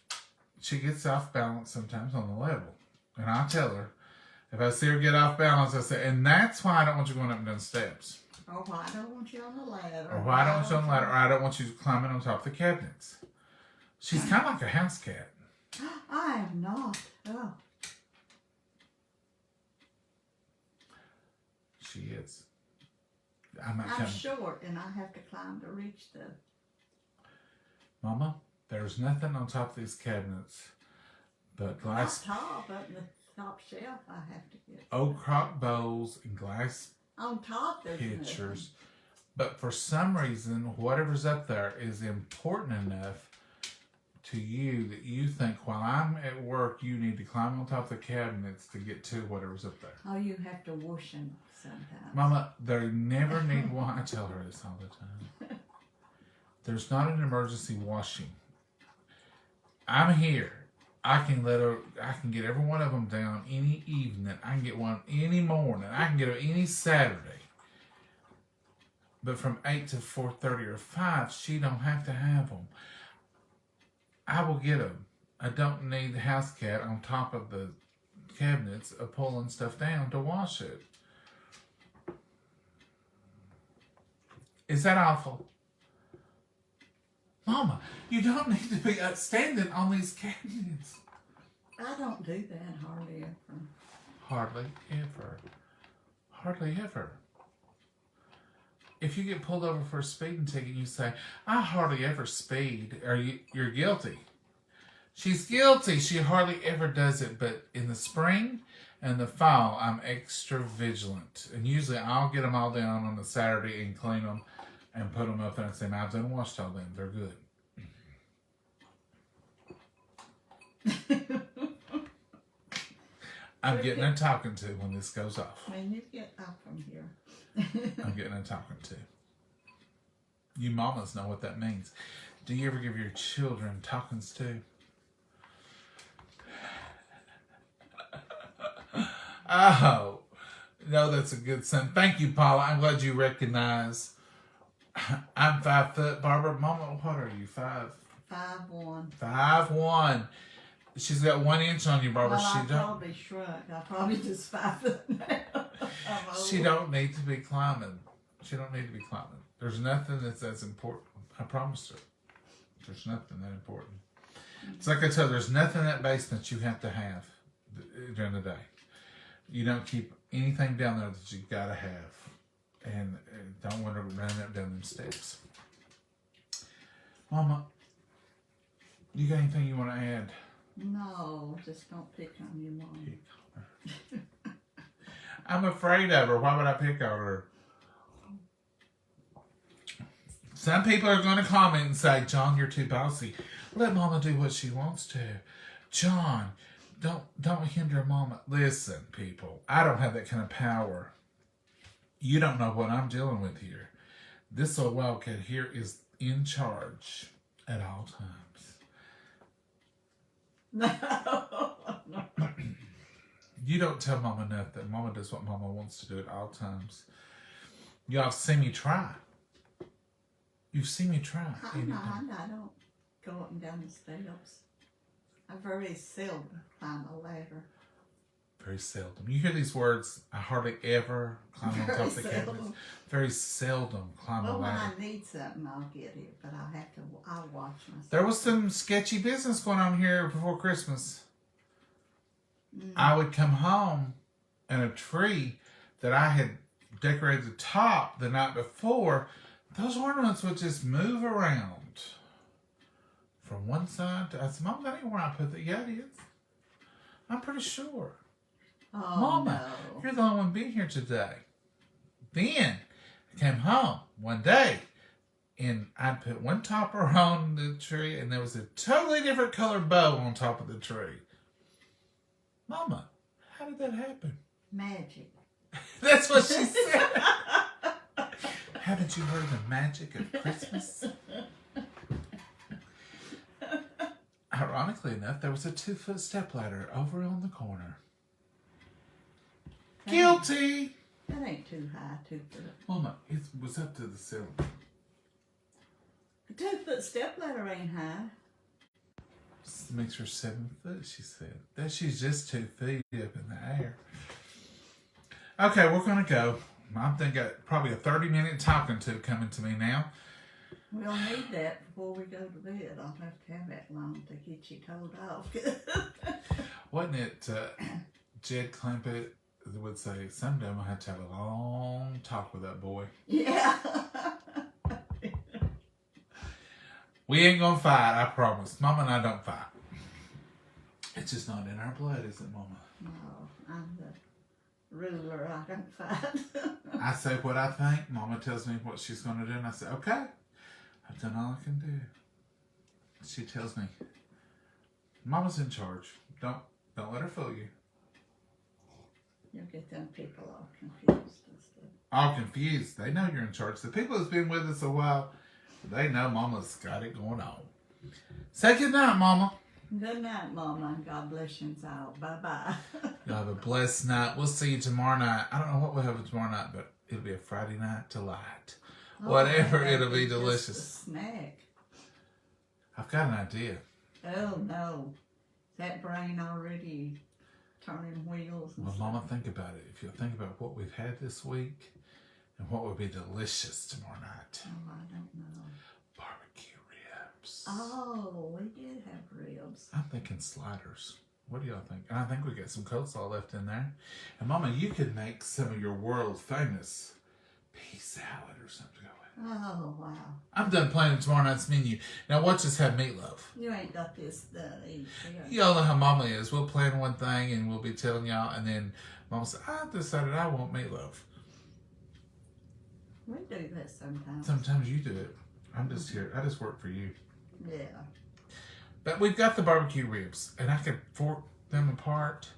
she gets off balance sometimes on the level, and I tell her, if I see her get off balance, I say, "And that's why I don't want you going up and down steps." Or why I don't want you on the ladder. Or why I don't want you on the ladder, or I don't want you climbing on top of the cabinets. She's kind of like a house cat. I am not. Oh. She is. I'm short, and I have to climb to reach the... Mama, there's nothing on top of these cabinets but glass... Not top, up in the top shelf I have to get. Oak crock bowls and glass on top there's pitchers. Nothing. But for some reason, whatever's up there is important enough to you that you think while I'm at work, you need to climb on top of the cabinets to get to whatever's up there. Oh, you have to wash them sometimes. Mama, they never need wash. I tell her this all the time. There's not an emergency washing. I'm here. I can get every one of them down any evening. I can get one any morning. I can get them any Saturday. But from 8 to 4:30 or 5, she don't have to have them. I will get them. I don't need the house cat on top of the cabinets of pulling stuff down to wash it. Is that awful? Mama, you don't need to be outstanding on these cabinets. I don't do that hardly ever. Hardly ever. Hardly ever. If you get pulled over for a speeding ticket and you say, I hardly ever speed, or you're guilty. She's guilty. She hardly ever does it. But in the spring and the fall, I'm extra vigilant. And usually I'll get them all down on a Saturday and clean them and put them up there and say, I've done washed all them. They're good. I'm getting a talking to when this goes off. When you get up from here. I'm getting a talking to. You mamas know what that means. Do you ever give your children talkings to? Oh, no, that's a good son. Thank you, Paula. I'm glad you recognize. I'm 5 foot. Barbara, Mama, what are you? 5'1". 5'1". She's got 1 inch on you, Barbara. Well, she I don't. probably shrunk. I probably just 5 foot now. She don't need to be climbing. She don't need to be climbing. There's nothing that's important. I promised her. There's nothing that important. It's like I told her, there's nothing in that basement you have to have during the day. You don't keep anything down there that you gotta have. And don't want to run up down them steps. Mama, you got anything you want to add? No, just don't pick on your mom. I'm afraid of her. Why would I pick on her? Some people are going to comment and say, John, you're too bossy. Let Mama do what she wants to. John, don't hinder Mama. Listen, people, I don't have that kind of power. You don't know what I'm dealing with here. This old wildcat here is in charge at all times. No. You don't tell Mama nothing. Mama does what Mama wants to do at all times. Y'all see me try. You've seen me try. I don't go up and down the steps. I very seldom climb a ladder. Very seldom. You hear these words, I hardly ever climb on top of the cabinets. Very seldom climb a Well, when ladder. I need something, I'll get it, but I'll watch myself. There was some sketchy business going on here before Christmas. I would come home and a tree that I had decorated the top the night before, those ornaments would just move around from one side to. I said, Mom, that ain't where I put that. Yeah, it is. I'm pretty sure. Oh, Mama, no. you're the only one being here today. Then I came home one day and I put one topper on the tree and there was a totally different colored bow on top of the tree. Mama, how did that happen? Magic. That's what she said. Haven't you heard the magic of Christmas? Ironically enough, there was a 2-foot stepladder over on the corner. Guilty! That ain't too high, 2 foot. Mama, it was up to the ceiling. A 2 foot stepladder ain't high. This makes her 7 foot, she said. That she's just 2 feet up in the air. Okay, we're gonna go. I'm thinking probably a 30-minute talking to coming to me now. We'll need that before we go to bed. I'll have to have that long to get you told off. Wasn't it Jed Clampett would say, someday I'm gonna have to have a long talk with that boy. Yeah. We ain't gonna fight, I promise. Mama and I don't fight. It's just not in our blood, is it, Mama? No, I'm the ruler. I don't fight. I say what I think. Mama tells me what she's gonna do, and I say, okay, I've done all I can do. She tells me, Mama's in charge. Don't let her fool you. You'll get them people all confused and stuff. All confused. They know you're in charge. The people that's been with us a while, they know Mama's got it going on. Say good night, Mama. Good night, Mama, and God bless you all. Bye-bye. Y'all have a blessed night. We'll see you tomorrow night. I don't know what we'll have tomorrow night, but it'll be a Friday night delight. Whatever, it'll be delicious. Just a snack. I've got an idea. Oh, no. Is that brain already turning wheels and Well, stuff? Mama, think about it. If you think about what we've had this week and what would be delicious tomorrow night. Oh, I don't know. Barbecue ribs. Oh, we did have ribs. I'm thinking sliders. What do y'all think? And I think we got some coleslaw left in there. And Mama, you could make some of your world famous pea salad or something to go with. Oh, wow. I'm done planning tomorrow night's menu. Now watch us have meatloaf. You ain't got this done either. Y'all know how Mama is. We'll plan one thing and we'll be telling y'all, and then Mama said, I decided I want meatloaf. We do that sometimes. Sometimes you do it. I'm just here. I just work for you. Yeah. But we've got the barbecue ribs, and I could fork them apart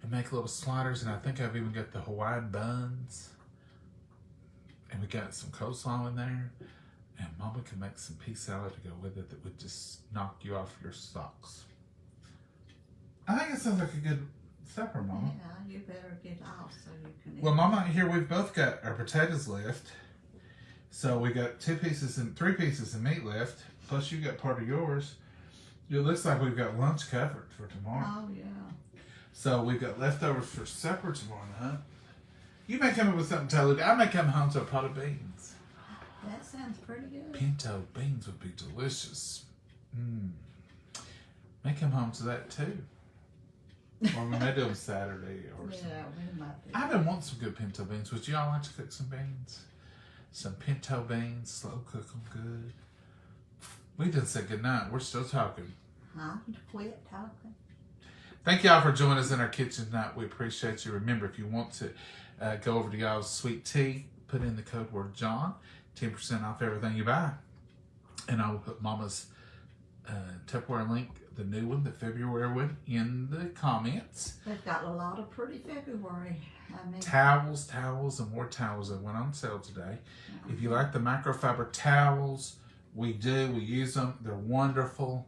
and make little sliders, and I think I've even got the Hawaiian buns. And we got some coleslaw in there. And Mama can make some pea salad to go with it that would just knock you off your socks. I think it sounds like a good supper, Mama. Yeah, you better get off so you can eat. Well, Mama, here we've both got our potatoes left. So we got 3 pieces of meat left. Plus you got part of yours. It looks like we've got lunch covered for tomorrow. Oh, yeah. So we've got leftovers for supper tomorrow night. You may come up with something totally. I may come home to a pot of beans. That sounds pretty good. Pinto beans would be delicious. May come home to that too. Or we may do them Saturday or something. Yeah, we might do I've been wanting some good pinto beans. Would y'all like to cook some beans? Some pinto beans, slow cook them good. We didn't say goodnight. We're still talking. Huh? Quit talking. Thank y'all for joining us in our kitchen tonight. We appreciate you. Remember, if you want to go over to y'all's sweet tea, put in the code word John, 10% off everything you buy. And I will put Mama's Tupperware link, the new one, the February one, in the comments. They've got a lot of pretty February. I mean, Towels, and more towels that went on sale today. If you like the microfiber towels, we do. We use them. They're wonderful.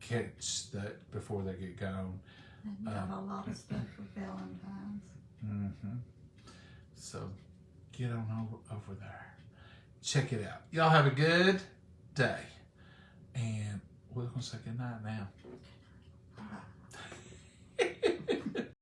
Catch that before they get gone. they've got a lot of stuff for Valentine's. So get on over there. Check it out. Y'all have a good day. And we're going to say good night now. Bye.